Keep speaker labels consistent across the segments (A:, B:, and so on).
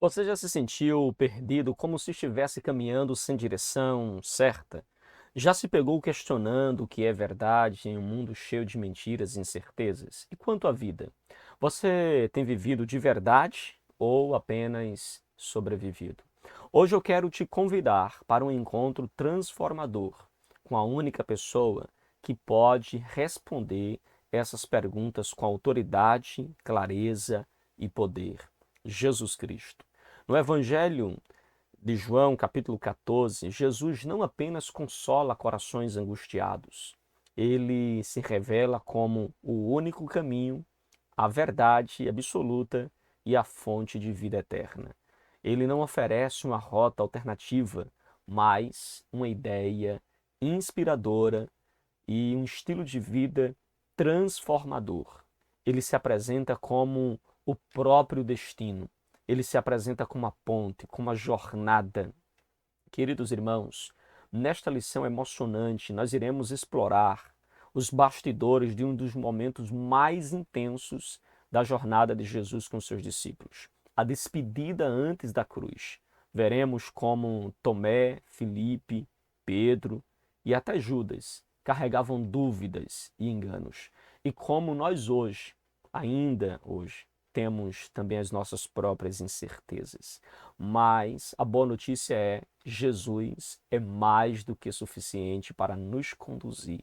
A: Você já se sentiu perdido, como se estivesse caminhando sem direção certa? Já se pegou questionando o que é verdade em um mundo cheio de mentiras e incertezas? E quanto à vida? Você tem vivido de verdade ou apenas sobrevivido? Hoje eu quero te convidar para um encontro transformador com a única pessoa que pode responder essas perguntas com autoridade, clareza e poder: Jesus Cristo. No Evangelho de João, capítulo 14, Jesus não apenas consola corações angustiados, ele se revela como o único caminho, a verdade absoluta e a fonte de vida eterna. Ele não oferece uma rota alternativa, mas uma ideia inspiradora e um estilo de vida transformador. Ele se apresenta como o próprio destino. Ele se apresenta como a ponte, como a jornada. Queridos irmãos, nesta lição emocionante, nós iremos explorar os bastidores de um dos momentos mais intensos da jornada de Jesus com seus discípulos, a despedida antes da cruz. Veremos como Tomé, Filipe, Pedro e até Judas carregavam dúvidas e enganos, e como nós hoje, ainda hoje, temos também as nossas próprias incertezas. Mas a boa notícia é: Jesus é mais do que suficiente para nos conduzir.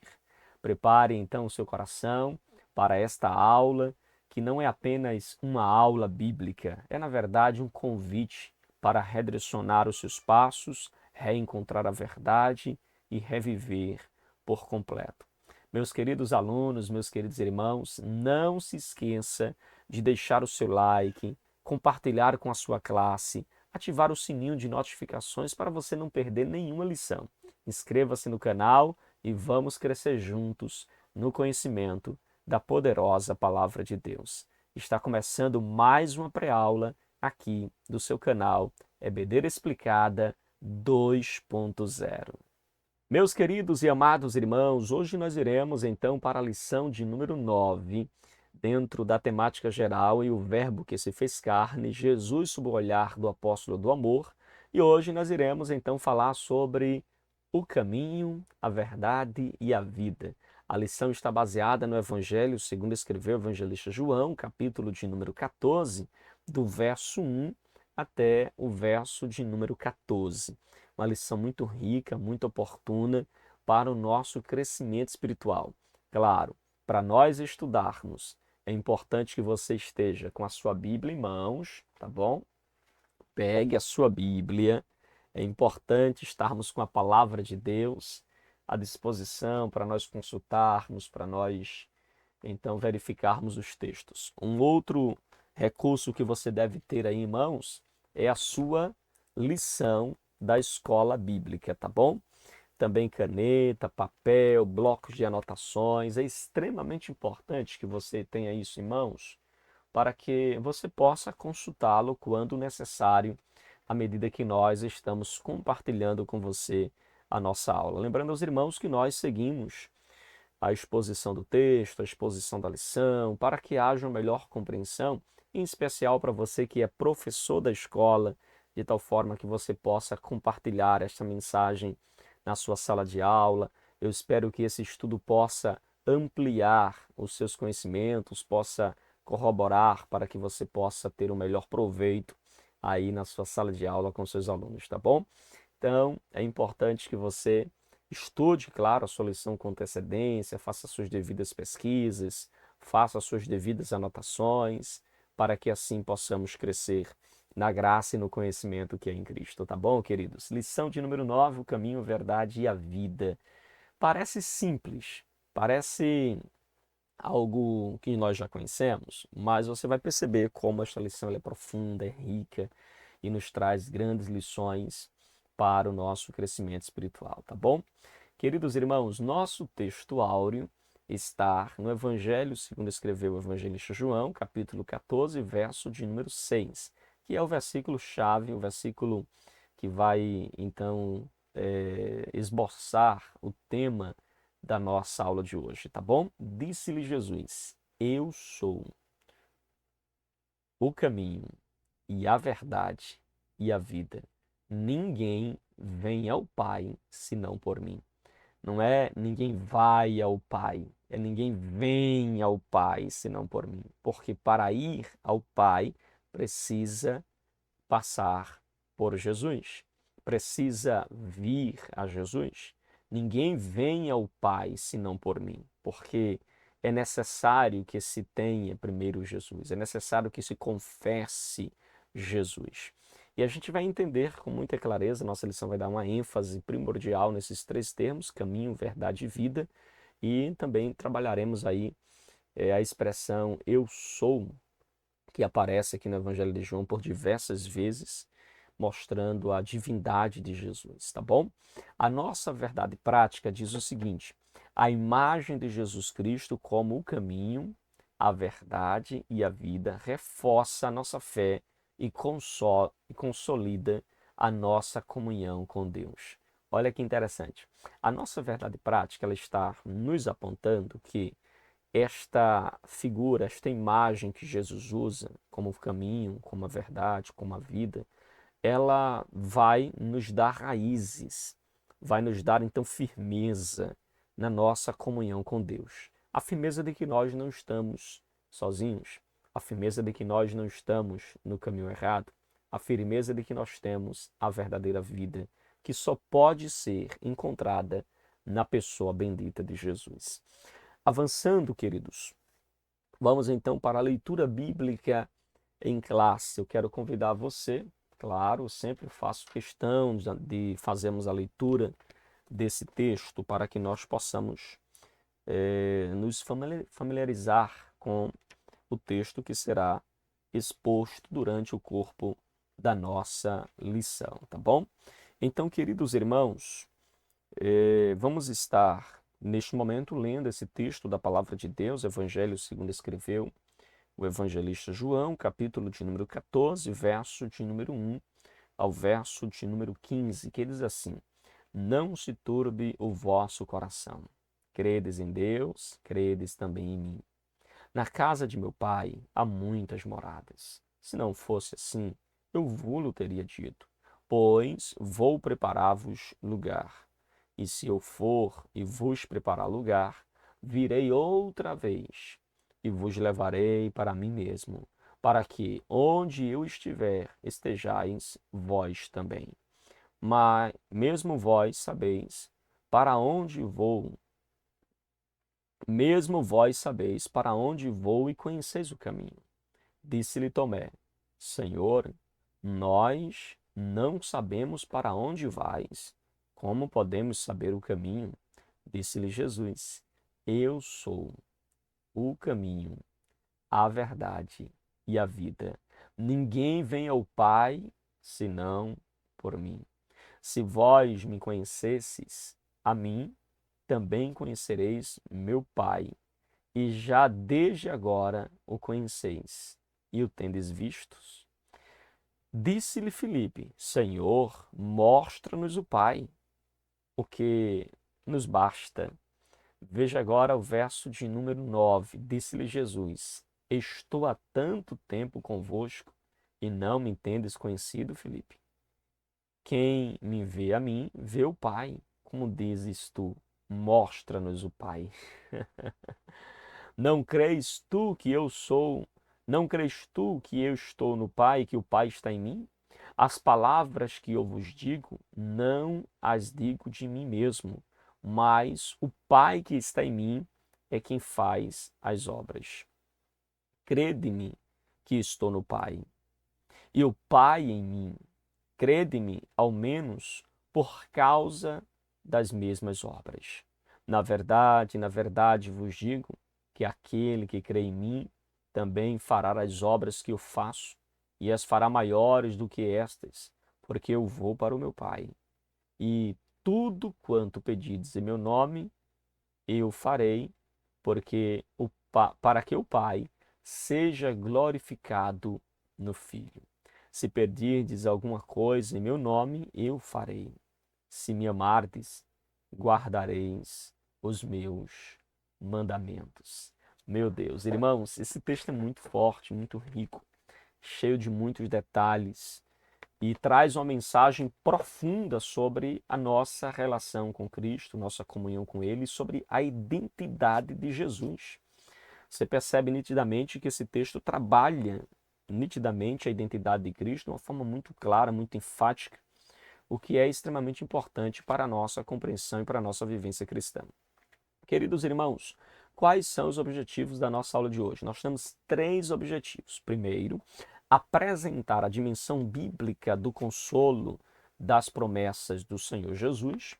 A: Prepare então o seu coração para esta aula, que não é apenas uma aula bíblica, é na verdade um convite para redirecionar os seus passos, reencontrar a verdade e reviver por completo. Meus queridos alunos, meus queridos irmãos, não se esqueça de deixar o seu like, compartilhar com a sua classe, ativar o sininho de notificações para você não perder nenhuma lição. Inscreva-se no canal e vamos crescer juntos no conhecimento da poderosa Palavra de Deus. Está começando mais uma pré-aula aqui do seu canal EBD Explicada 2.0. Meus queridos e amados irmãos, hoje nós iremos então para a lição de número 9, dentro da temática geral e o verbo que se fez carne, Jesus sob o olhar do apóstolo do amor. E hoje nós iremos então falar sobre o caminho, a verdade e a vida. A lição está baseada no Evangelho segundo escreveu o evangelista João, capítulo de número 14, do verso 1 até o verso de número 14. Uma lição muito rica, muito oportuna para o nosso crescimento espiritual. Claro, para nós estudarmos, é importante que você esteja com a sua Bíblia em mãos, tá bom? Pegue a sua Bíblia. É importante estarmos com a palavra de Deus à disposição para nós consultarmos, para nós então verificarmos os textos. Um outro recurso que você deve ter aí em mãos é a sua lição da escola bíblica, tá bom? Também caneta, papel, blocos de anotações. É extremamente importante que você tenha isso em mãos para que você possa consultá-lo quando necessário, à medida que nós estamos compartilhando com você a nossa aula. Lembrando aos irmãos que nós seguimos a exposição do texto, a exposição da lição, para que haja uma melhor compreensão, em especial para você que é professor da escola, de tal forma que você possa compartilhar esta mensagem na sua sala de aula. Eu espero que esse estudo possa ampliar os seus conhecimentos, possa corroborar para que você possa ter um melhor proveito aí na sua sala de aula com seus alunos, tá bom? Então, é importante que você estude, claro, a sua lição com antecedência, faça suas devidas pesquisas, faça suas devidas anotações, para que assim possamos crescer na graça e no conhecimento que é em Cristo, tá bom, queridos? Lição de número 9, o caminho, a verdade e a vida. Parece simples, parece algo que nós já conhecemos, mas você vai perceber como esta lição é profunda, é rica e nos traz grandes lições para o nosso crescimento espiritual, tá bom? Queridos irmãos, nosso texto áureo está no Evangelho, segundo escreveu o evangelista João, capítulo 14, verso de número 6, que é o versículo-chave, o versículo que vai, então, esboçar o tema da nossa aula de hoje, tá bom? Disse-lhe Jesus: Eu sou o caminho e a verdade e a vida. Ninguém vem ao Pai senão por mim. Não é ninguém vai ao Pai, é ninguém vem ao Pai senão por mim. Porque para ir ao Pai precisa passar por Jesus, precisa vir a Jesus. Ninguém vem ao Pai senão por mim, porque é necessário que se tenha primeiro Jesus, é necessário que se confesse Jesus. E a gente vai entender com muita clareza, nossa lição vai dar uma ênfase primordial nesses três termos, caminho, verdade e vida, e também trabalharemos aí a expressão eu sou, que aparece aqui no Evangelho de João por diversas vezes, mostrando a divindade de Jesus, tá bom? A nossa verdade prática diz o seguinte: a imagem de Jesus Cristo como o caminho, a verdade e a vida reforça a nossa fé e consolida a nossa comunhão com Deus. Olha que interessante. A nossa verdade prática ela está nos apontando que esta figura, esta imagem que Jesus usa como o caminho, como a verdade, como a vida, ela vai nos dar raízes, vai nos dar então firmeza na nossa comunhão com Deus. A firmeza de que nós não estamos sozinhos, a firmeza de que nós não estamos no caminho errado, a firmeza de que nós temos a verdadeira vida, que só pode ser encontrada na pessoa bendita de Jesus. Avançando, queridos, vamos então para a leitura bíblica em classe. Eu quero convidar você, claro, sempre faço questão de fazermos a leitura desse texto para que nós possamos nos familiarizar com o texto que será exposto durante o corpo da nossa lição, tá bom? Então, queridos irmãos, vamos estar neste momento lendo esse texto da palavra de Deus, Evangelho segundo escreveu o evangelista João, capítulo de número 14, verso de número 1 ao verso de número 15, que diz assim: não se turbe o vosso coração. Credes em Deus, credes também em mim. Na casa de meu pai há muitas moradas. Se não fosse assim, eu vou-lo teria dito, pois vou preparar-vos lugar. E se eu for e vos preparar lugar, virei outra vez e vos levarei para mim mesmo, para que onde eu estiver, estejais vós também. Mas mesmo vós sabeis para onde vou, mesmo vós sabeis para onde vou e conheceis o caminho. Disse-lhe Tomé: Senhor, nós não sabemos para onde vais. Como podemos saber o caminho? Disse-lhe Jesus: Eu sou o caminho, a verdade e a vida. Ninguém vem ao Pai senão por mim. Se vós me conhecesseis, a mim também conhecereis meu Pai, e já desde agora o conheceis e o tendes vistos. Disse-lhe Filipe: Senhor, mostra-nos o Pai, o que nos basta. Veja agora o verso de número 9. Disse-lhe Jesus: Estou há tanto tempo convosco e não me tendes conhecido, Filipe? Quem me vê a mim, vê o Pai. Como dizes tu, mostra-nos o Pai. Não crês tu que eu sou, não crês tu que eu estou no Pai e que o Pai está em mim? As palavras que eu vos digo, não as digo de mim mesmo, mas o Pai que está em mim é quem faz as obras. Crede-me que estou no Pai, e o Pai em mim. Crede-me, ao menos, por causa das mesmas obras. Na verdade vos digo que aquele que crê em mim também fará as obras que eu faço, e as fará maiores do que estas, porque eu vou para o meu Pai. E tudo quanto pedides em meu nome, eu farei, porque para que o Pai seja glorificado no Filho. Se pedirdes alguma coisa em meu nome, eu farei. Se me amardes, guardareis os meus mandamentos. Meu Deus, irmãos, esse texto é muito forte, muito rico. cheio de muitos detalhes e traz uma mensagem profunda sobre a nossa relação com Cristo, nossa comunhão com Ele, sobre a identidade de Jesus. Você percebe nitidamente que esse texto trabalha nitidamente a identidade de Cristo de uma forma muito clara, muito enfática, o que é extremamente importante para a nossa compreensão e para a nossa vivência cristã. Queridos irmãos, quais são os objetivos da nossa aula de hoje? Nós temos 3 objetivos. Primeiro, apresentar a dimensão bíblica do consolo das promessas do Senhor Jesus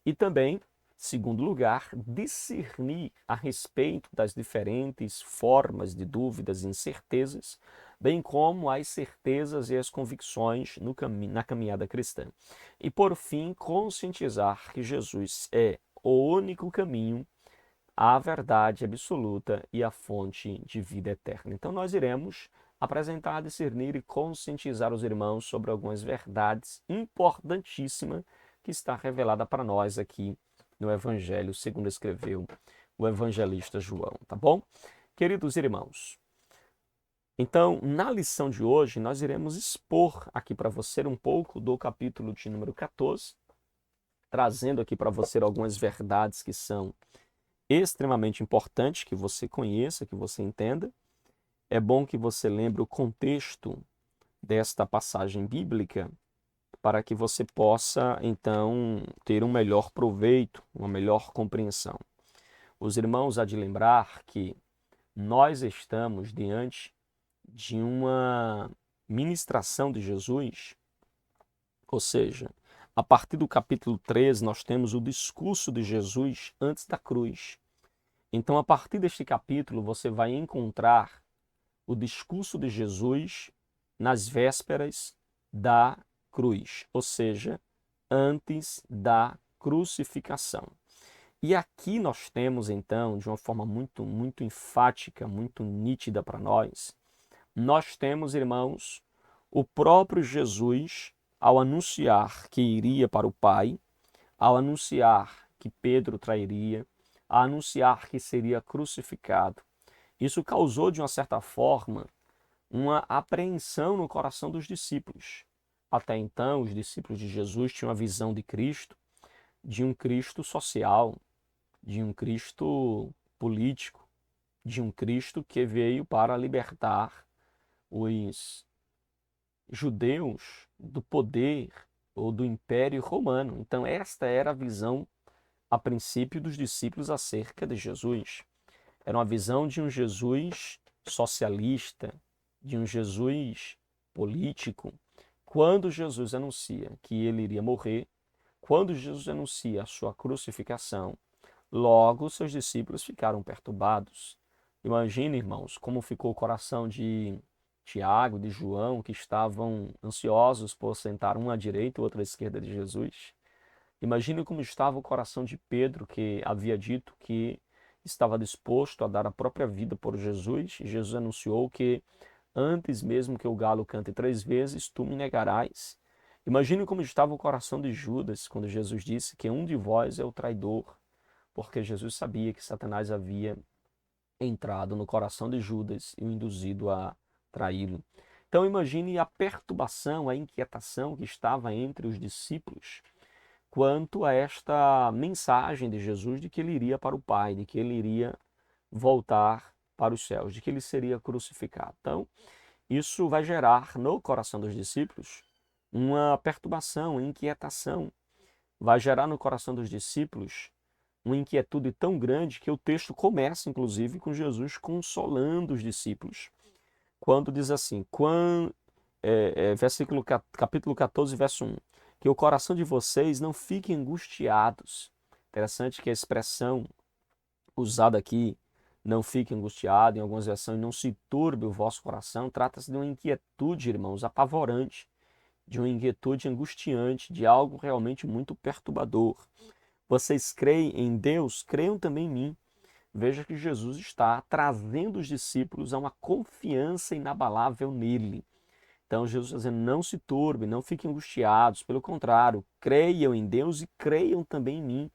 A: e também, segundo lugar, discernir a respeito das diferentes formas de dúvidas e incertezas, bem como as certezas e as convicções na caminhada cristã. E, por fim, conscientizar que Jesus é o único caminho, a verdade absoluta e a fonte de vida eterna. Então nós iremos apresentar, discernir e conscientizar os irmãos sobre algumas verdades importantíssimas que está revelada para nós aqui no Evangelho, segundo escreveu o evangelista João, tá bom? Queridos irmãos, então na lição de hoje nós iremos expor aqui para você um pouco do capítulo de número 14, trazendo aqui para você algumas verdades que são extremamente importante que você conheça, que você entenda. É bom que você lembre o contexto desta passagem bíblica para que você possa, então, ter um melhor proveito, uma melhor compreensão. Os irmãos há de lembrar que nós estamos diante de uma ministração de Jesus, ou seja, a partir do capítulo 13 nós temos o discurso de Jesus antes da cruz. Então, a partir deste capítulo, você vai encontrar o discurso de Jesus nas vésperas da cruz, ou seja, antes da crucificação. E aqui nós temos, então, de uma forma muito enfática, muito nítida para nós temos, irmãos, o próprio Jesus, ao anunciar que iria para o Pai, ao anunciar que Pedro trairia, a anunciar que seria crucificado. Isso causou, de uma certa forma, uma apreensão no coração dos discípulos. Até então, os discípulos de Jesus tinham a visão de Cristo, de um Cristo social, de um Cristo político, de um Cristo que veio para libertar os judeus do poder ou do Império Romano. Então, esta era a visão a princípio dos discípulos acerca de Jesus. Era uma visão de um Jesus socialista, de um Jesus político. Quando Jesus anuncia que ele iria morrer, quando Jesus anuncia a sua crucificação, logo seus discípulos ficaram perturbados. Imagine, irmãos, como ficou o coração de Tiago, de João, que estavam ansiosos por sentar um à direita e outro à esquerda de Jesus. Imagine como estava o coração de Pedro, que havia dito que estava disposto a dar a própria vida por Jesus. E Jesus anunciou que antes mesmo que o galo cante 3 vezes, tu me negarás. Imagine como estava o coração de Judas, quando Jesus disse que um de vós é o traidor, porque Jesus sabia que Satanás havia entrado no coração de Judas e o induzido a traí-lo. Então imagine a perturbação, a inquietação que estava entre os discípulos quanto a esta mensagem de Jesus de que ele iria para o Pai, de que ele iria voltar para os céus, de que ele seria crucificado. Então, isso vai gerar no coração dos discípulos uma perturbação, uma inquietação. Vai gerar no coração dos discípulos uma inquietude tão grande que o texto começa, inclusive, com Jesus consolando os discípulos. Quando diz assim, capítulo 14, verso 1, que o coração de vocês não fique angustiados. Interessante que a expressão usada aqui, não fique angustiado, em algumas versões, não se turbe o vosso coração, trata-se de uma inquietude, irmãos, apavorante, de uma inquietude angustiante, de algo realmente muito perturbador. Vocês creem em Deus, creiam também em mim. Veja que Jesus está trazendo os discípulos a uma confiança inabalável nele. Então Jesus está dizendo, não se turbe, não fiquem angustiados, pelo contrário, creiam em Deus e creiam também em mim.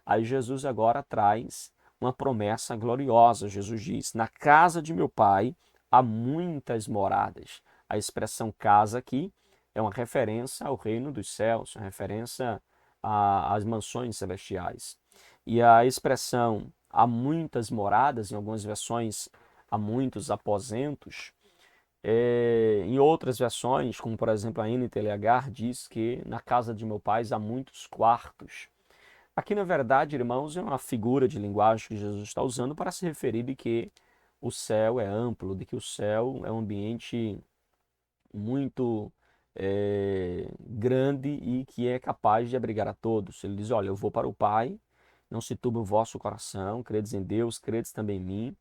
A: Aí Jesus agora traz uma promessa gloriosa. Jesus diz, na casa de meu pai há muitas moradas. A expressão casa aqui é uma referência ao reino dos céus, uma referência às mansões celestiais. E a expressão há muitas moradas, em algumas versões há muitos aposentos, em outras versões, como por exemplo a NTLH, diz que na casa de meu pai há muitos quartos. Aqui, na verdade, irmãos, é uma figura de linguagem que Jesus está usando para se referir de que o céu é amplo, de que o céu é um ambiente muito grande e que é capaz de abrigar a todos. Ele diz, olha, eu vou para o Pai, não se turbe o vosso coração, credes em Deus, credes também em mim,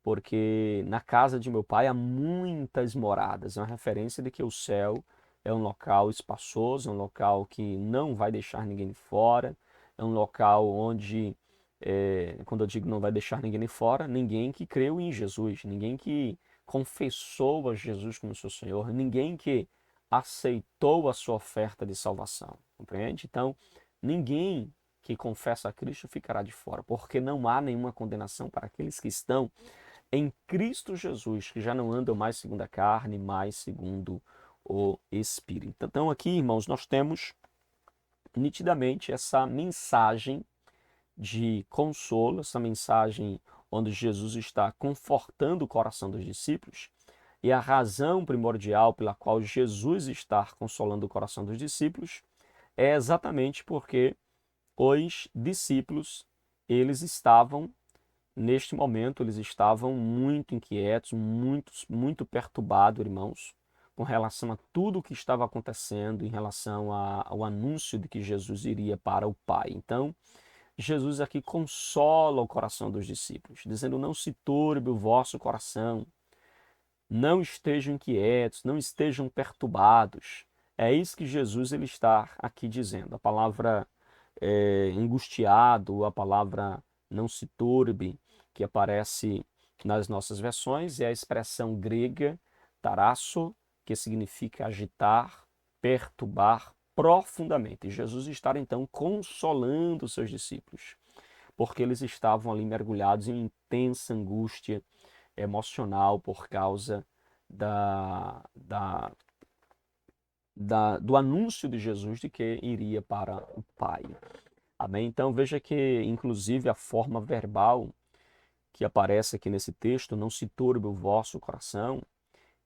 A: porque na casa de meu pai há muitas moradas. É uma referência de que o céu é um local espaçoso, é um local que não vai deixar ninguém de fora, é um local onde, quando eu digo não vai deixar ninguém de fora, ninguém que creu em Jesus, ninguém que confessou a Jesus como seu Senhor, ninguém que aceitou a sua oferta de salvação, compreende? Então, ninguém que confessa a Cristo ficará de fora, porque não há nenhuma condenação para aqueles que estão em Cristo Jesus, que já não andam mais segundo a carne, mas segundo o Espírito. Então aqui, irmãos, nós temos nitidamente essa mensagem de consolo, essa mensagem onde Jesus está confortando o coração dos discípulos. E a razão primordial pela qual Jesus está consolando o coração dos discípulos é exatamente porque os discípulos, eles estavam neste momento, eles estavam muito inquietos, muito perturbados, irmãos, com relação a tudo o que estava acontecendo, em relação ao anúncio de que Jesus iria para o Pai. Então, Jesus aqui consola o coração dos discípulos, dizendo, não se turbe o vosso coração, não estejam inquietos, não estejam perturbados. É isso que Jesus ele está aqui dizendo. A palavra angustiado, a palavra não se turbe, que aparece nas nossas versões, é a expressão grega tarasso, que significa agitar, perturbar profundamente. Jesus está então consolando os seus discípulos, porque eles estavam ali mergulhados em intensa angústia emocional por causa do anúncio de Jesus de que iria para o Pai. Amém? Então veja que, inclusive, a forma verbal que aparece aqui nesse texto, não se turbe o vosso coração,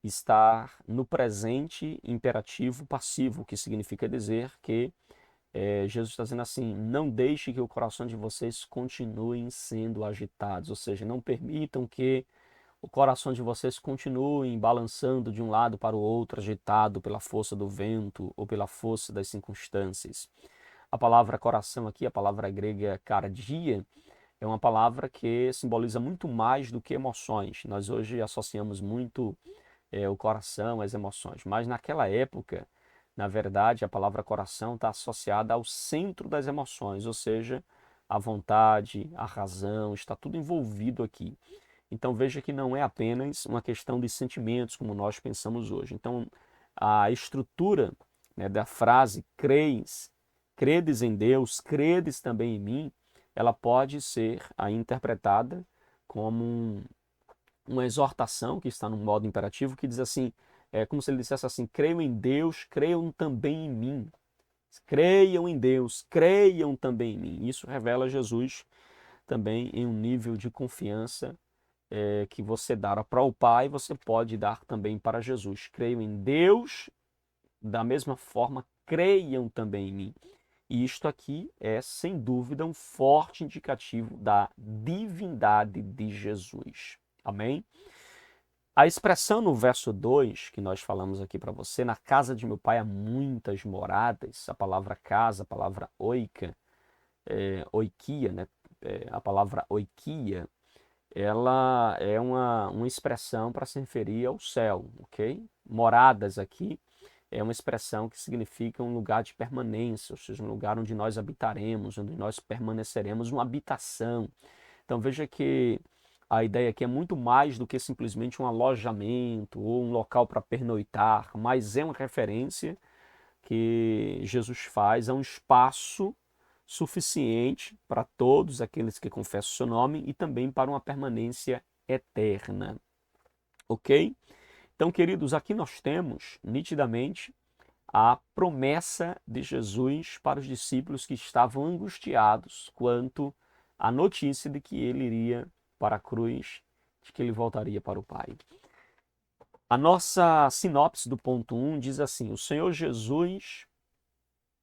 A: está no presente imperativo passivo, que significa dizer que Jesus está dizendo assim, não deixe que o coração de vocês continuem sendo agitados, ou seja, não permitam que o coração de vocês continue balançando de um lado para o outro, agitado pela força do vento ou pela força das circunstâncias. A palavra coração aqui, a palavra grega cardia, é uma palavra que simboliza muito mais do que emoções. Nós hoje associamos muito o coração às emoções, mas naquela época, na verdade, a palavra coração está associada ao centro das emoções, ou seja, a vontade, a razão, está tudo envolvido aqui. Então veja que não é apenas uma questão de sentimentos, como nós pensamos hoje. Então a estrutura, né, da frase credes em Deus, credes também em mim, ela pode ser aí interpretada como uma exortação que está no modo imperativo, que diz assim, é como se ele dissesse assim, creiam em Deus, creiam também em mim. Creiam em Deus, creiam também em mim. Isso revela Jesus também em um nível de confiança que você dá para o Pai, você pode dar também para Jesus. Creiam em Deus, da mesma forma, creiam também em mim. E isto aqui é, sem dúvida, um forte indicativo da divindade de Jesus. Amém? A expressão no verso 2, que nós falamos aqui para você, na casa de meu pai há muitas moradas, a palavra casa, a palavra oika, oikia, né? A palavra oikia, ela é uma expressão para se referir ao céu, ok? Moradas aqui é uma expressão que significa um lugar de permanência, ou seja, um lugar onde nós habitaremos, onde nós permaneceremos, uma habitação. Então veja que a ideia aqui é muito mais do que simplesmente um alojamento ou um local para pernoitar, mas é uma referência que Jesus faz a um espaço suficiente para todos aqueles que confessam o seu nome e também para uma permanência eterna. Ok? Então, queridos, aqui nós temos nitidamente a promessa de Jesus para os discípulos que estavam angustiados quanto à notícia de que ele iria para a cruz, de que ele voltaria para o Pai. A nossa sinopse do ponto 1 diz assim: o Senhor Jesus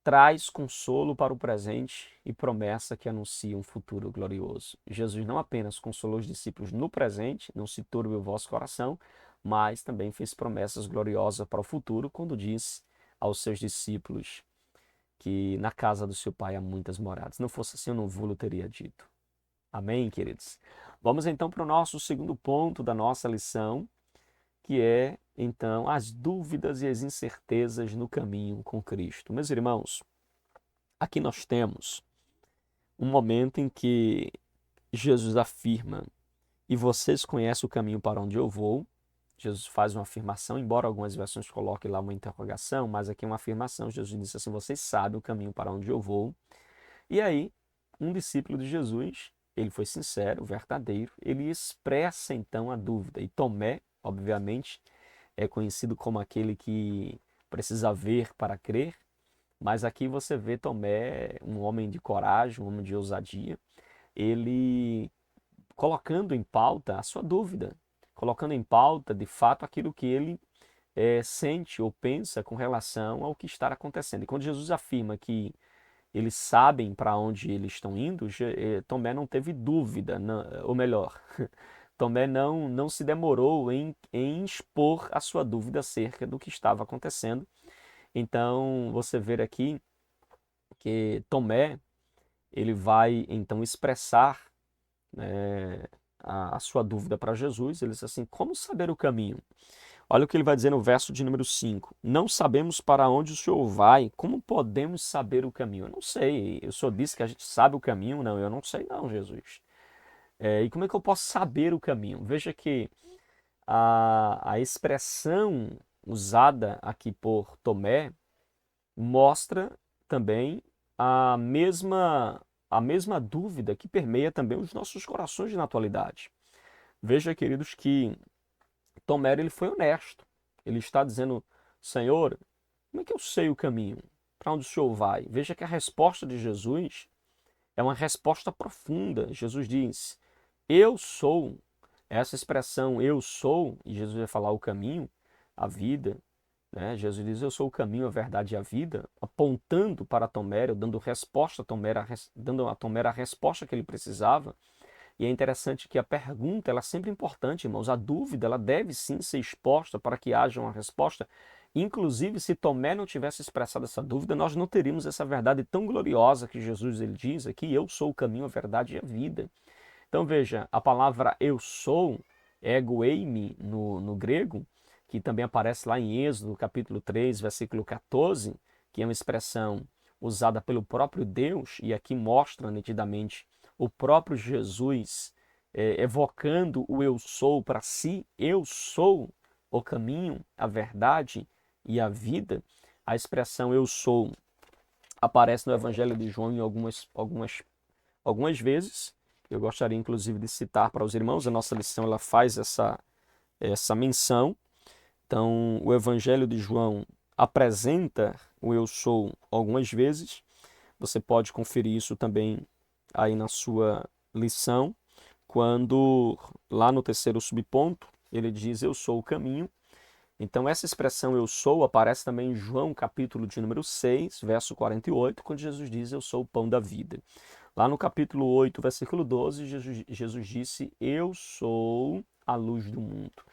A: traz consolo para o presente e promessa que anuncia um futuro glorioso. Jesus não apenas consolou os discípulos no presente, não se turbe o vosso coração, mas também fez promessas gloriosas para o futuro, quando disse aos seus discípulos que na casa do seu Pai há muitas moradas. Se não fosse assim, eu não vou-lo teria dito. Amém, queridos? Vamos então para o nosso segundo ponto da nossa lição, que é, então, as dúvidas e as incertezas no caminho com Cristo. Meus irmãos, aqui nós temos um momento em que Jesus afirma: e vocês conhecem o caminho para onde eu vou. Jesus faz uma afirmação, embora algumas versões coloquem lá uma interrogação, mas aqui é uma afirmação. Jesus disse assim: vocês sabem o caminho para onde eu vou. E aí, um discípulo de Jesus, ele foi sincero, verdadeiro, ele expressa então a dúvida. E Tomé, obviamente, é conhecido como aquele que precisa ver para crer, mas aqui você vê Tomé, um homem de coragem, um homem de ousadia, ele colocando em pauta a sua dúvida, colocando em pauta, de fato, aquilo que ele sente ou pensa com relação ao que está acontecendo. E quando Jesus afirma que eles sabem para onde eles estão indo, Tomé não teve dúvida, ou melhor, Tomé não se demorou em expor a sua dúvida acerca do que estava acontecendo. Então, você vê aqui que Tomé, ele vai então expressar, né, a sua dúvida para Jesus. Ele diz assim: como saber o caminho? Olha o que ele vai dizer no verso de número 5. Não sabemos para onde o Senhor vai, como podemos saber o caminho? Eu não sei, o Senhor disse que a gente sabe o caminho. Não, eu não sei não, Jesus. E como é que eu posso saber o caminho? Veja que a expressão usada aqui por Tomé mostra também a mesma, a mesma dúvida que permeia também os nossos corações na atualidade. Veja, queridos, que Tomé ele foi honesto. Ele está dizendo: Senhor, como é que eu sei o caminho? Para onde o Senhor vai? Veja que a resposta de Jesus é uma resposta profunda. Jesus diz: eu sou. Essa expressão eu sou, e Jesus vai falar o caminho, a vida, né? Jesus diz: eu sou o caminho, a verdade e a vida, apontando para Tomé, dando resposta a Tomé, dando a Tomé a resposta que ele precisava. E é interessante que a pergunta ela é sempre importante, irmãos. A dúvida ela deve sim ser exposta para que haja uma resposta. Inclusive, se Tomé não tivesse expressado essa dúvida, nós não teríamos essa verdade tão gloriosa que Jesus ele diz aqui: eu sou o caminho, a verdade e a vida. Então veja, a palavra eu sou, ego eimi no grego, que também aparece lá em Êxodo, capítulo 3, versículo 14, que é uma expressão usada pelo próprio Deus, e aqui mostra nitidamente o próprio Jesus evocando o eu sou para si. Eu sou o caminho, a verdade e a vida. A expressão eu sou aparece no Evangelho de João em algumas vezes. Eu gostaria inclusive de citar para os irmãos, a nossa lição ela faz essa menção. Então, o Evangelho de João apresenta o eu sou algumas vezes. Você pode conferir isso também aí na sua lição, quando lá no terceiro subponto ele diz eu sou o caminho. Então essa expressão eu sou aparece também em João capítulo de número 6, verso 48, quando Jesus diz eu sou o pão da vida. Lá no capítulo 8, versículo 12, Jesus disse eu sou a luz do mundo.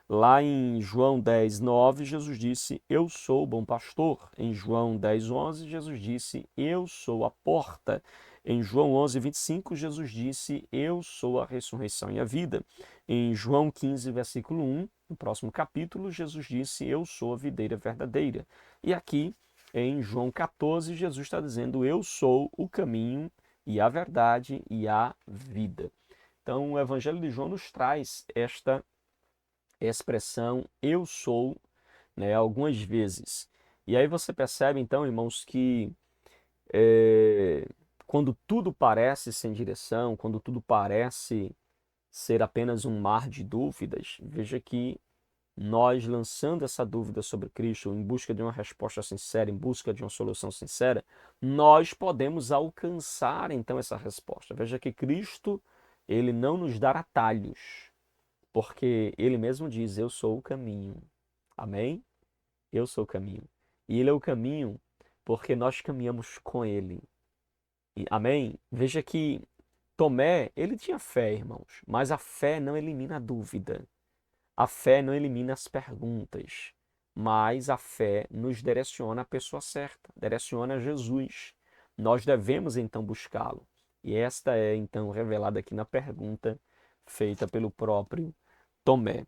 A: Lá em João 10, 9, Jesus disse eu sou o bom pastor. Em João 10, 11, Jesus disse eu sou a porta. Em João 11, 25, Jesus disse eu sou a ressurreição e a vida. Em João 15, versículo 1, no próximo capítulo, Jesus disse eu sou a videira verdadeira. E aqui em João 14, Jesus está dizendo eu sou o caminho e a verdade e a vida. Então o Evangelho de João nos traz esta expressão eu sou, né, algumas vezes. E aí você percebe então, irmãos, que quando tudo parece sem direção, quando tudo parece ser apenas um mar de dúvidas, veja que nós lançando essa dúvida sobre Cristo, em busca de uma resposta sincera, em busca de uma solução sincera, nós podemos alcançar então essa resposta. Veja que Cristo, ele não nos dá atalhos, porque ele mesmo diz: eu sou o caminho. Amém? Eu sou o caminho. E ele é o caminho porque nós caminhamos com ele. Amém? Veja que Tomé, ele tinha fé, irmãos, mas a fé não elimina a dúvida. A fé não elimina as perguntas, mas a fé nos direciona à pessoa certa, direciona a Jesus. Nós devemos então buscá-lo. E esta é então revelada aqui na pergunta feita pelo próprio Tomé,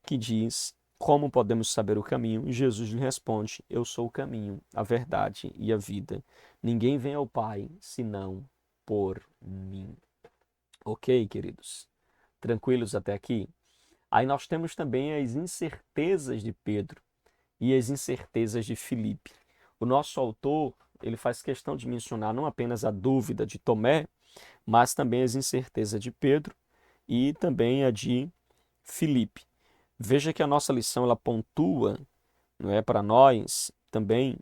A: que diz: como podemos saber o caminho? E Jesus lhe responde: eu sou o caminho, a verdade e a vida. Ninguém vem ao Pai senão por mim. Ok, queridos? Tranquilos até aqui? Aí nós temos também as incertezas de Pedro e as incertezas de Filipe. O nosso autor, ele faz questão de mencionar não apenas a dúvida de Tomé, mas também as incertezas de Pedro e também a de Filipe. Veja que a nossa lição ela pontua, não é, para nós também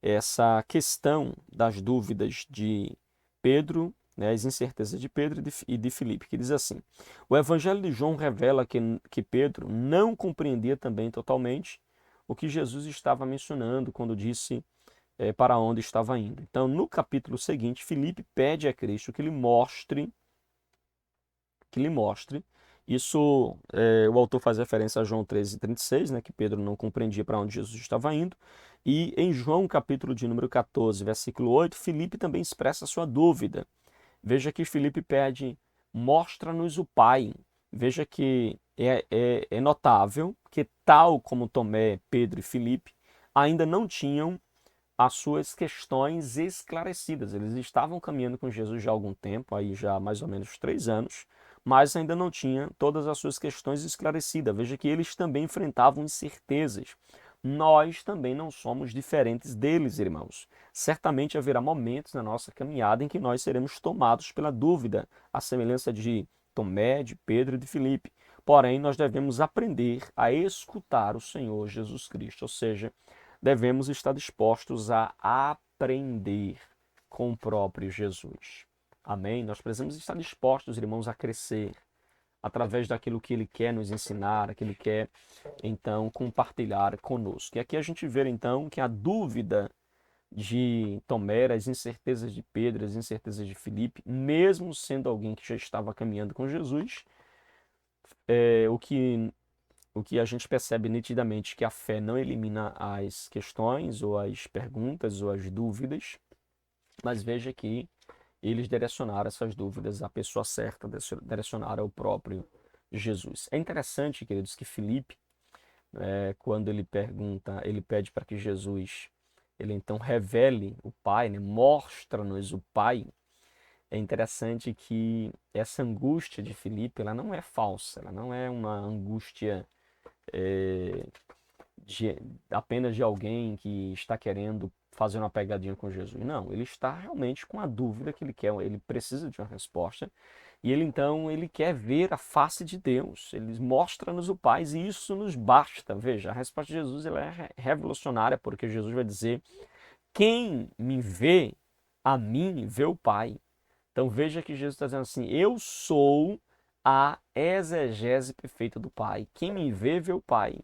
A: essa questão das dúvidas de Pedro, né, as incertezas de Pedro e de Filipe, que diz assim: o Evangelho de João revela que Pedro não compreendia também totalmente o que Jesus estava mencionando quando disse para onde estava indo. Então, no capítulo seguinte, Filipe pede a Cristo que lhe mostre. Isso, o autor faz referência a João 13:36, né, que Pedro não compreendia para onde Jesus estava indo. E em João, capítulo de número 14, versículo 8, Filipe também expressa sua dúvida. Veja que Filipe pede: mostra-nos o Pai. Veja que é notável que, tal como Tomé, Pedro e Filipe, ainda não tinham as suas questões esclarecidas. Eles estavam caminhando com Jesus já há algum tempo, aí já há mais ou menos 3 anos, mas ainda não tinham todas as suas questões esclarecidas. Veja que eles também enfrentavam incertezas. Nós também não somos diferentes deles, irmãos. Certamente haverá momentos na nossa caminhada em que nós seremos tomados pela dúvida, à semelhança de Tomé, de Pedro e de Filipe. Porém, nós devemos aprender a escutar o Senhor Jesus Cristo, ou seja, devemos estar dispostos a aprender com o próprio Jesus. Amém? Nós precisamos estar dispostos, irmãos, a crescer através daquilo que Ele quer nos ensinar, aquilo que Ele quer, então, compartilhar conosco. E aqui a gente vê, então, que a dúvida de Tomé, as incertezas de Pedro, as incertezas de Filipe, mesmo sendo alguém que já estava caminhando com Jesus, o que a gente percebe nitidamente que a fé não elimina as questões, ou as perguntas, ou as dúvidas, mas veja que eles direcionaram essas dúvidas à pessoa certa, direcionaram ao próprio Jesus. É interessante, queridos, que Filipe, quando ele pede para que Jesus, ele então revele o Pai, né, mostra-nos o Pai. É interessante que essa angústia de Filipe, ela não é falsa, ela não é uma angústia é, de, apenas de alguém que está querendo fazer uma pegadinha com Jesus. Não, ele está realmente com a dúvida que ele quer, ele precisa de uma resposta. E ele então, ele quer ver a face de Deus. Ele mostra-nos o Pai e isso nos basta. Veja, a resposta de Jesus ela é revolucionária, porque Jesus vai dizer: quem me vê, a mim vê o Pai. Então veja que Jesus está dizendo assim: eu sou a exegese perfeita do Pai. Quem me vê, vê o Pai.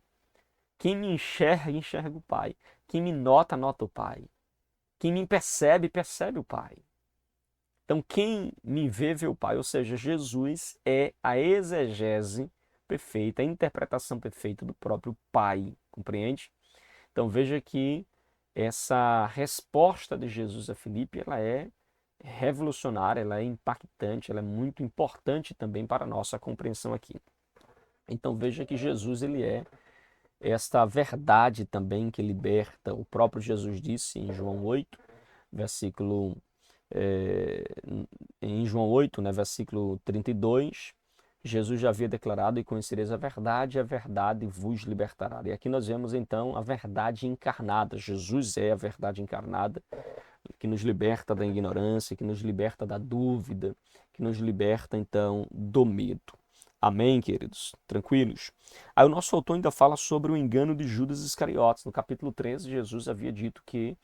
A: Quem me enxerga, enxerga o Pai. Quem me nota, nota o Pai. Quem me percebe, percebe o Pai. Então, quem me vê, vê o Pai. Ou seja, Jesus é a exegese perfeita, a interpretação perfeita do próprio Pai. Compreende? Então, veja que essa resposta de Jesus a Filipe, ela é revolucionária, ela é impactante, ela é muito importante também para a nossa compreensão aqui. Então, veja que Jesus, ele é esta verdade também que liberta. O próprio Jesus disse em João 8, versículo é, em João 8, né, versículo 32, Jesus já havia declarado: e conhecereis a verdade vos libertará. E aqui nós vemos então a verdade encarnada. Jesus é a verdade encarnada, que nos liberta da ignorância, que nos liberta da dúvida, que nos liberta então do medo. Amém, queridos? Tranquilos? Aí o nosso autor ainda fala sobre o engano de Judas Iscariotes. No capítulo 13, Jesus havia dito que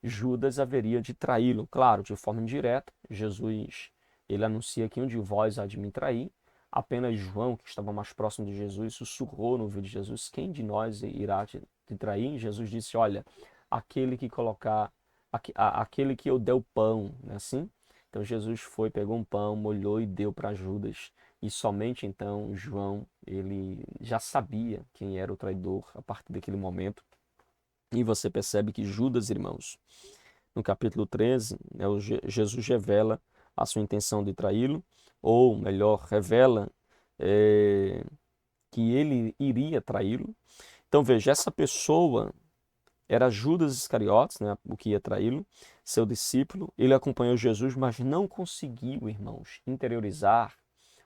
A: Judas haveria de traí-lo. Claro, de forma indireta, Jesus, ele anuncia que um de vós há de me trair. Apenas João, que estava mais próximo de Jesus, sussurrou no ouvido de Jesus: quem de nós irá te trair? Jesus disse: olha, aquele que colocar, aquele que eu der o pão, não é assim? Então Jesus foi, pegou um pão, molhou e deu para Judas. E somente então João, ele já sabia quem era o traidor a partir daquele momento. E você percebe que Judas, irmãos, no capítulo 13, né, Jesus revela a sua intenção de traí-lo, ou melhor, revela é, que ele iria traí-lo. Então veja, essa pessoa era Judas Iscariotes, né, o que ia traí-lo, seu discípulo. Ele acompanhou Jesus, mas não conseguiu, irmãos, interiorizar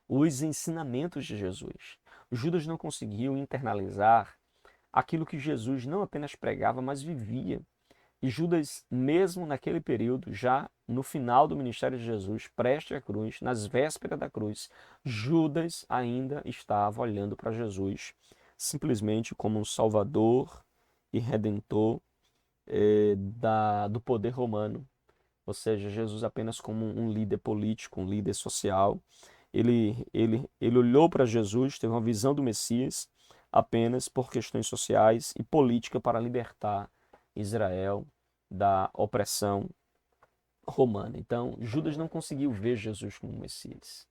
A: os ensinamentos de Jesus. Judas não conseguiu internalizar aquilo que Jesus não apenas pregava, mas vivia. E Judas, mesmo naquele período, já no final do ministério de Jesus, prestes à cruz, nas vésperas da cruz, Judas ainda estava olhando para Jesus simplesmente como um salvador e redentor do poder romano. Ou seja, Jesus apenas como um líder político, um líder social. Ele olhou para Jesus, teve uma visão do Messias apenas por questões sociais e política para libertar Israel da opressão romana. Então, Judas não conseguiu ver Jesus como Messias.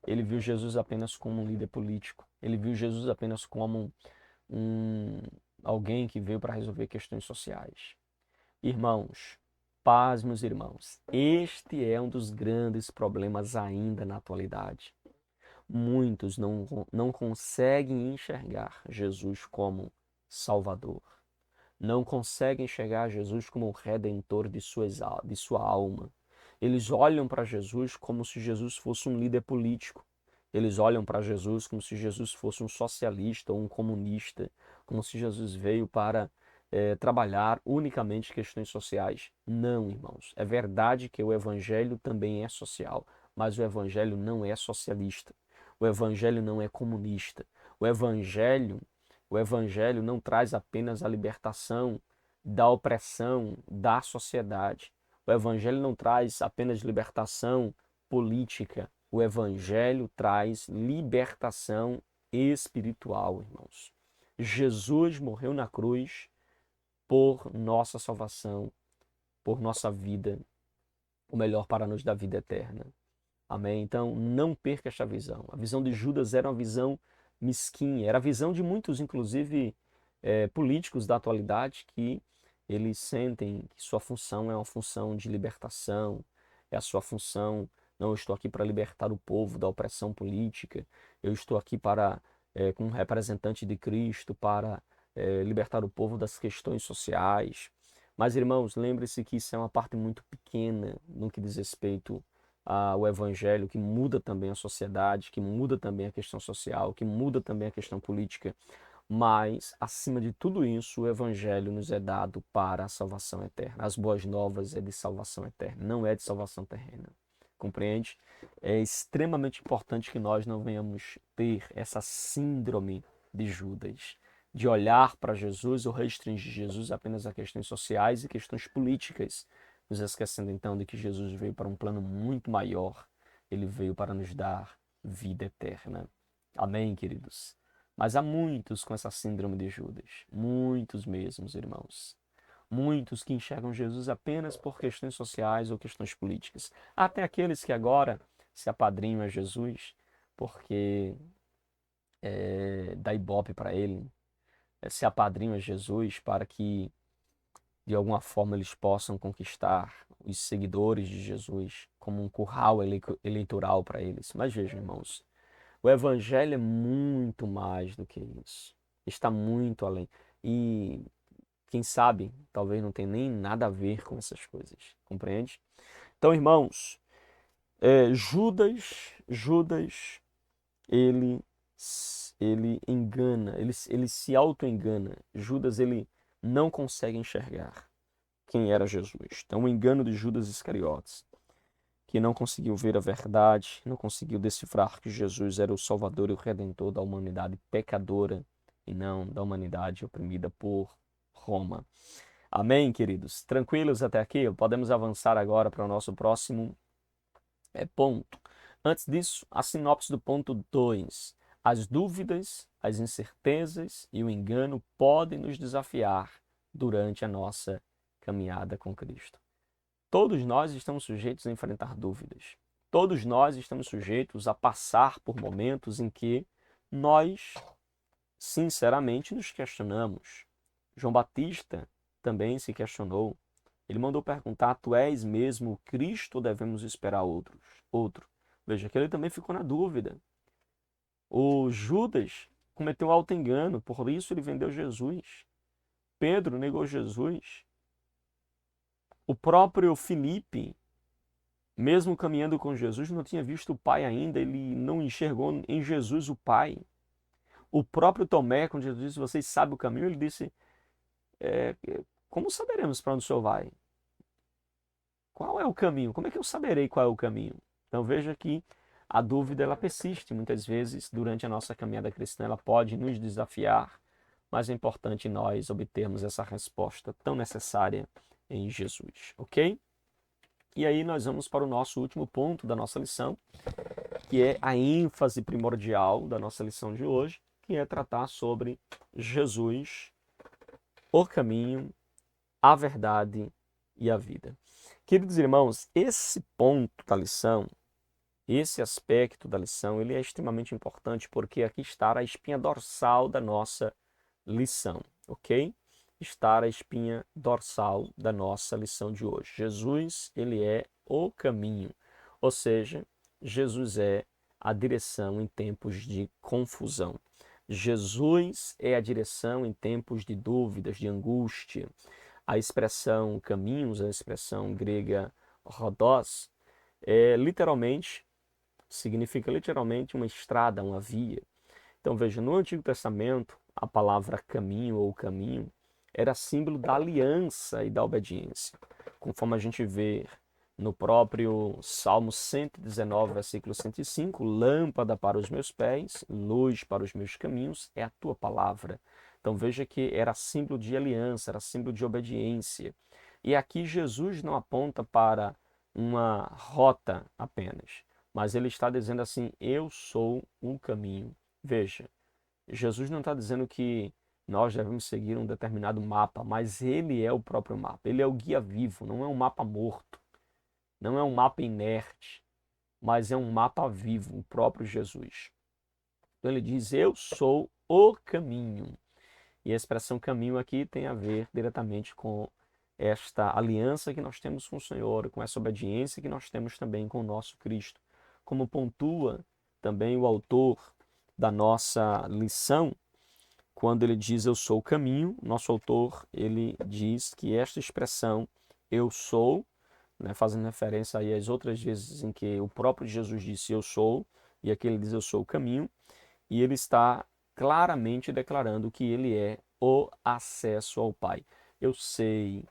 A: Ele viu Jesus apenas como um líder político. Ele viu Jesus apenas como um alguém que veio para resolver questões sociais. Irmãos, paz, meus irmãos, este é um dos grandes problemas ainda na atualidade. Muitos não conseguem enxergar Jesus como Salvador. Não conseguem enxergar Jesus como o redentor de sua alma. Eles olham para Jesus como se Jesus fosse um líder político. Eles olham para Jesus como se Jesus fosse um socialista ou um comunista, como se Jesus veio para trabalhar unicamente questões sociais. Não, irmãos. É verdade que o Evangelho também é social, mas o Evangelho não é socialista. O Evangelho não é comunista. O Evangelho o Evangelho não traz apenas a libertação da opressão da sociedade. O Evangelho não traz apenas libertação política. O Evangelho traz libertação espiritual, irmãos. Jesus morreu na cruz por nossa salvação, por nossa vida, o melhor para nos dar vida eterna. Amém? Então, não perca esta visão. A visão de Judas era uma visão mesquinha, era a visão de muitos, inclusive políticos da atualidade, que eles sentem que sua função é uma função de libertação, é a sua função, não, eu estou aqui para libertar o povo da opressão política, eu estou aqui para, como representante de Cristo, para libertar o povo das questões sociais. Mas, irmãos, lembre-se que isso é uma parte muito pequena no que diz respeito o evangelho, que muda também a sociedade, que muda também a questão social, que muda também a questão política. Mas, acima de tudo isso, o evangelho nos é dado para a salvação eterna. As boas novas é de salvação eterna, não é de salvação terrena. Compreende? É extremamente importante que nós não venhamos ter essa síndrome de Judas, de olhar para Jesus ou restringir Jesus apenas a questões sociais e questões políticas, nos esquecendo então de que Jesus veio para um plano muito maior. Ele veio para nos dar vida eterna. Amém, queridos? Mas há muitos com essa síndrome de Judas. Muitos mesmos, irmãos. Muitos que enxergam Jesus apenas por questões sociais ou questões políticas. Até aqueles que agora se apadrinham a Jesus porque dá ibope para ele, se apadrinham a Jesus para que de alguma forma eles possam conquistar os seguidores de Jesus como um curral eleitoral para eles. Mas vejam, irmãos, o evangelho é muito mais do que isso. Está muito além. E quem sabe, talvez não tenha nem nada a ver com essas coisas. Compreende? Então, irmãos, Judas, ele, ele engana, ele se auto-engana. Judas, ele não consegue enxergar quem era Jesus. Então, o engano de Judas Iscariotes, que não conseguiu ver a verdade, não conseguiu decifrar que Jesus era o Salvador e o Redentor da humanidade pecadora e não da humanidade oprimida por Roma. Amém, queridos? Tranquilos até aqui? Podemos avançar agora para o nosso próximo ponto. Antes disso, a sinopse do ponto 2. As dúvidas, as incertezas e o engano podem nos desafiar durante a nossa caminhada com Cristo. Todos nós estamos sujeitos a enfrentar dúvidas. Todos nós estamos sujeitos a passar por momentos em que nós, sinceramente, nos questionamos. João Batista também se questionou. Ele mandou perguntar: tu és mesmo o Cristo ou devemos esperar outro? Veja que ele também ficou na dúvida. O Judas cometeu auto-engano, por isso ele vendeu Jesus. Pedro negou Jesus. O próprio Filipe, mesmo caminhando com Jesus, não tinha visto o Pai ainda, ele não enxergou em Jesus o Pai. O próprio Tomé, quando Jesus disse: vocês sabem o caminho, ele disse: como saberemos para onde o Senhor vai? Qual é o caminho? Como é que eu saberei qual é o caminho? Então veja que a dúvida ela persiste muitas vezes durante a nossa caminhada cristã, ela pode nos desafiar, mas é importante nós obtermos essa resposta tão necessária em Jesus, ok? E aí nós vamos para o nosso último ponto da nossa lição, que é a ênfase primordial da nossa lição de hoje, que é tratar sobre Jesus, o caminho, a verdade e a vida. Queridos irmãos, esse ponto da lição, esse aspecto da lição, ele é extremamente importante porque aqui está a espinha dorsal da nossa lição, ok? Está a espinha dorsal da nossa lição de hoje. Jesus, ele é o caminho, ou seja, Jesus é a direção em tempos de confusão. Jesus é a direção em tempos de dúvidas, de angústia. A expressão caminhos, a expressão grega rhodos, significa literalmente uma estrada, uma via. Então veja, no Antigo Testamento, a palavra caminho ou caminho era símbolo da aliança e da obediência. Conforme a gente vê no próprio Salmo 119, versículo 105, lâmpada para os meus pés, luz para os meus caminhos, é a tua palavra. Então veja que era símbolo de aliança, era símbolo de obediência. E aqui Jesus não aponta para uma rota apenas, mas ele está dizendo assim: eu sou o caminho. Veja, Jesus não está dizendo que nós devemos seguir um determinado mapa, mas ele é o próprio mapa. Ele é o guia vivo, não é um mapa morto, não é um mapa inerte, mas é um mapa vivo, o próprio Jesus. Então ele diz: eu sou o caminho. E a expressão caminho aqui tem a ver diretamente com esta aliança que nós temos com o Senhor, com essa obediência que nós temos também com o nosso Cristo. Como pontua também o autor da nossa lição, quando ele diz eu sou o caminho, nosso autor ele diz que esta expressão eu sou, né, fazendo referência aí às outras vezes em que o próprio Jesus disse eu sou, e aqui ele diz eu sou o caminho, e ele está claramente declarando que ele é o acesso ao Pai. Eu sei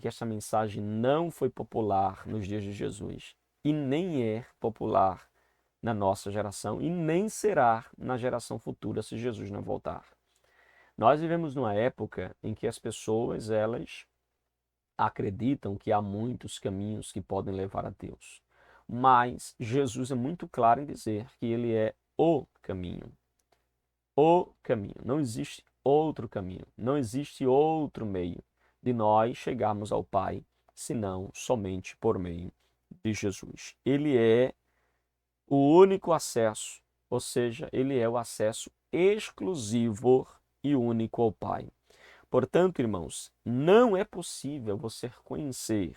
A: que essa mensagem não foi popular nos dias de Jesus e nem é popular na nossa geração e nem será na geração futura se Jesus não voltar. Nós vivemos numa época em que as pessoas, elas acreditam que há muitos caminhos que podem levar a Deus. Mas Jesus é muito claro em dizer que ele é o caminho. O caminho. Não existe outro caminho. Não existe outro meio de nós chegarmos ao Pai, senão somente por meio de Jesus. Ele é o único acesso, ou seja, ele é o acesso exclusivo e único ao Pai. Portanto, irmãos, não é possível você conhecer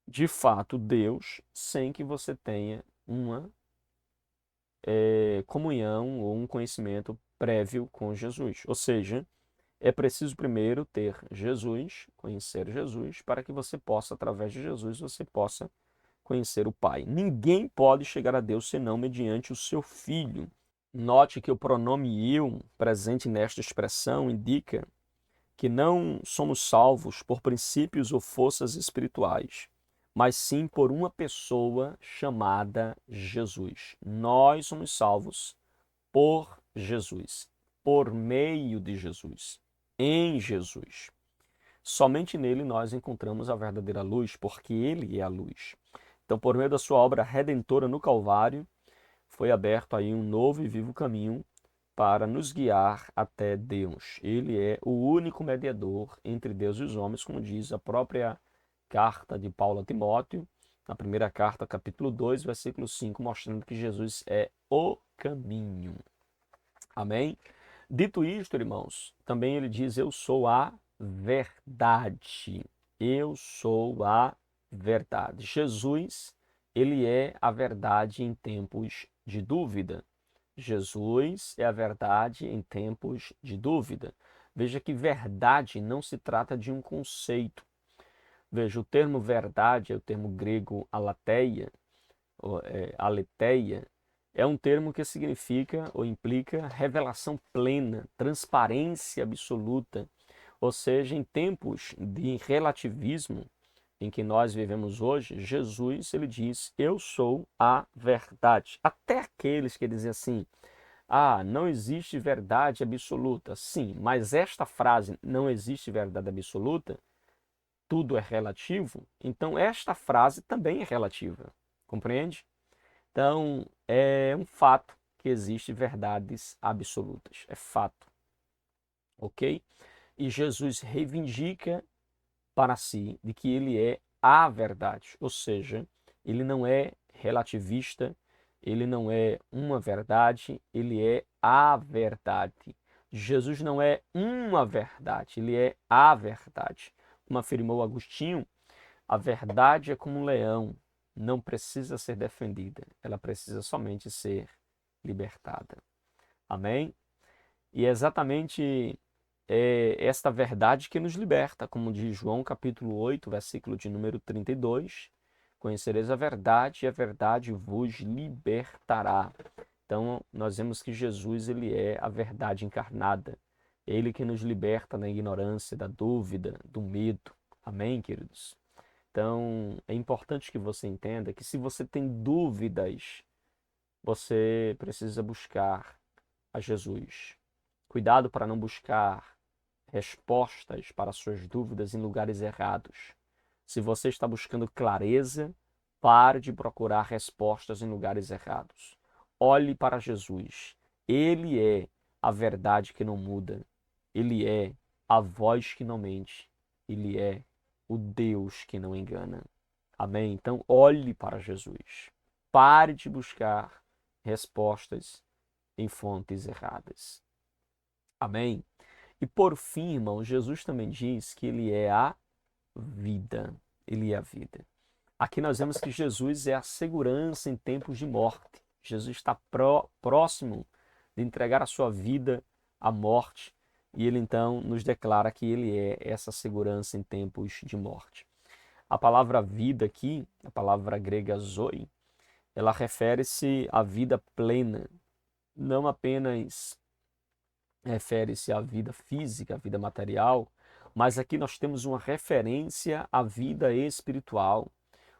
A: de fato Deus sem que você tenha uma comunhão ou um conhecimento prévio com Jesus. Ou seja, é preciso primeiro ter Jesus, conhecer Jesus, para que você possa, através de Jesus, você possa conhecer o Pai. Ninguém pode chegar a Deus senão mediante o seu Filho. Note que o pronome eu, presente nesta expressão, indica que não somos salvos por princípios ou forças espirituais, mas sim por uma pessoa chamada Jesus. Nós somos salvos por Jesus, por meio de Jesus, em Jesus. Somente nele nós encontramos a verdadeira luz, porque ele é a luz. Então, por meio da sua obra redentora no Calvário, foi aberto aí um novo e vivo caminho para nos guiar até Deus. Ele é o único mediador entre Deus e os homens, como diz a própria carta de Paulo a Timóteo, na primeira carta, capítulo 2, versículo 5, mostrando que Jesus é o caminho. Amém? Dito isto, irmãos, também ele diz: eu sou a verdade. Eu sou a verdade. Jesus, ele é a verdade em tempos de dúvida. Jesus é a verdade em tempos de dúvida. Veja que verdade não se trata de um conceito. Veja, o termo verdade é o termo grego aletheia, aletheia, é um termo que significa ou implica revelação plena, transparência absoluta. Ou seja, em tempos de relativismo em que nós vivemos hoje, Jesus, ele diz: eu sou a verdade. Até aqueles que dizem assim: ah, não existe verdade absoluta. Sim, mas esta frase, não existe verdade absoluta, tudo é relativo, então esta frase também é relativa. Compreende? Então, é um fato que existem verdades absolutas. É fato. Ok? E Jesus reivindica para si de que ele é a verdade. Ou seja, ele não é relativista, ele não é uma verdade, ele é a verdade. Jesus não é uma verdade, ele é a verdade. Como afirmou Agostinho, a verdade é como um leão, não precisa ser defendida, ela precisa somente ser libertada. Amém? E é exatamente esta verdade que nos liberta, como diz João capítulo 8, versículo de número 32. Conhecereis a verdade e a verdade vos libertará. Então, nós vemos que Jesus, ele é a verdade encarnada. Ele que nos liberta da ignorância, da dúvida, do medo. Amém, queridos? Então, é importante que você entenda que se você tem dúvidas, você precisa buscar a Jesus. Cuidado para não buscar respostas para suas dúvidas em lugares errados. Se você está buscando clareza, pare de procurar respostas em lugares errados. Olhe para Jesus. Ele é a verdade que não muda. Ele é a voz que não mente. Ele é o Deus que não engana. Amém? Então, olhe para Jesus. Pare de buscar respostas em fontes erradas. Amém? E por fim, irmão, Jesus também diz que ele é a vida. Ele é a vida. Aqui nós vemos que Jesus é a segurança em tempos de morte. Jesus está próximo de entregar a sua vida à morte. E ele então nos declara que ele é essa segurança em tempos de morte. A palavra vida aqui, a palavra grega zoe, ela refere-se à vida plena, não apenas refere-se à vida física, à vida material, mas aqui nós temos uma referência à vida espiritual.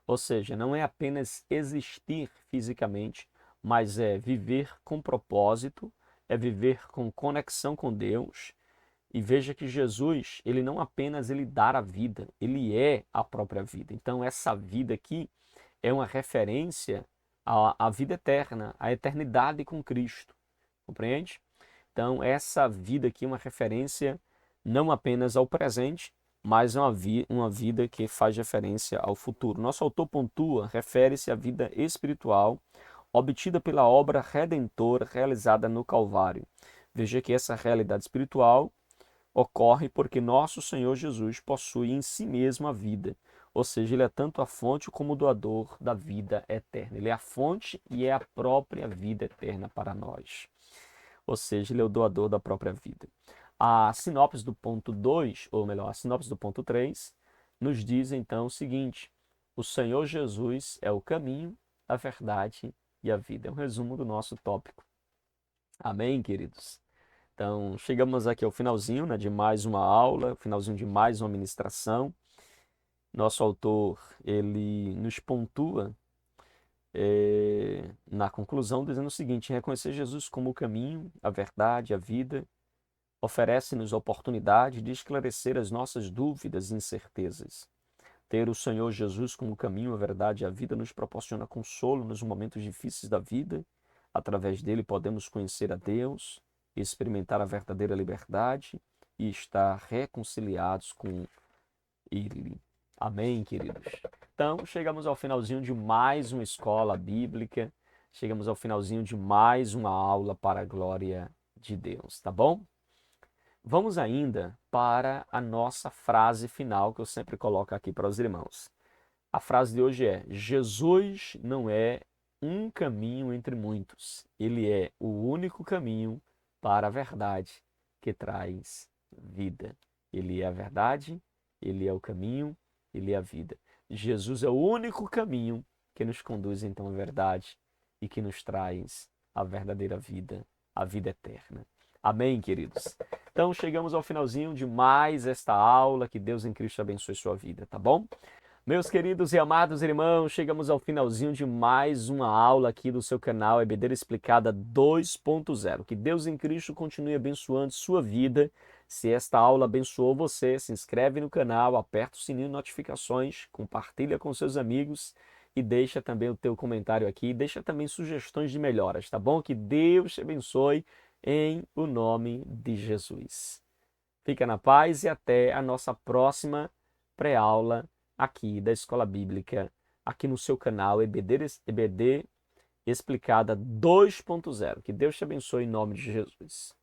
A: Ou seja, não é apenas existir fisicamente, mas é viver com propósito, é viver com conexão com Deus. E veja que Jesus, ele não apenas ele dá a vida, ele é a própria vida. Então essa vida aqui é uma referência à vida eterna, à eternidade com Cristo. Compreende? Então, essa vida aqui é uma referência não apenas ao presente, mas uma vida que faz referência ao futuro. Nosso autor pontua, refere-se à vida espiritual obtida pela obra redentora realizada no Calvário. Veja que essa realidade espiritual ocorre porque nosso Senhor Jesus possui em si mesmo a vida. Ou seja, ele é tanto a fonte como o doador da vida eterna. Ele é a fonte e é a própria vida eterna para nós. Ou seja, ele é o doador da própria vida. A sinopse do ponto 2, ou melhor, a sinopse do ponto 3, nos diz então o seguinte: o Senhor Jesus é o caminho, a verdade e a vida. É um resumo do nosso tópico. Amém, queridos? Então, chegamos aqui ao finalzinho, né, de mais uma aula, finalzinho de mais uma ministração. Nosso autor, ele nos pontua na conclusão dizendo o seguinte: reconhecer Jesus como o caminho, a verdade, a vida, oferece-nos a oportunidade de esclarecer as nossas dúvidas e incertezas. Ter o Senhor Jesus como caminho, a verdade e a vida nos proporciona consolo nos momentos difíceis da vida. Através dele podemos conhecer a Deus, experimentar a verdadeira liberdade e estar reconciliados com Ele. Amém, queridos? Então, chegamos ao finalzinho de mais uma escola bíblica, chegamos ao finalzinho de mais uma aula para a glória de Deus, tá bom? Vamos ainda para a nossa frase final que eu sempre coloco aqui para os irmãos. A frase de hoje é: Jesus não é um caminho entre muitos. Ele é o único caminho para a verdade que traz vida. Ele é a verdade, ele é o caminho, ele é a vida. Jesus é o único caminho que nos conduz então à verdade e que nos traz a verdadeira vida, a vida eterna. Amém, queridos? Então chegamos ao finalzinho de mais esta aula. Que Deus em Cristo abençoe sua vida, tá bom? Meus queridos e amados irmãos, chegamos ao finalzinho de mais uma aula aqui do seu canal EBD Explicada 2.0. Que Deus em Cristo continue abençoando sua vida. Se esta aula abençoou você, se inscreve no canal, aperta o sininho de notificações, compartilha com seus amigos e deixa também o teu comentário aqui, deixa também sugestões de melhoras, tá bom? Que Deus te abençoe em o nome de Jesus. Fica na paz e até a nossa próxima pré-aula aqui da Escola Bíblica, aqui no seu canal EBD Explicada 2.0. Que Deus te abençoe em nome de Jesus.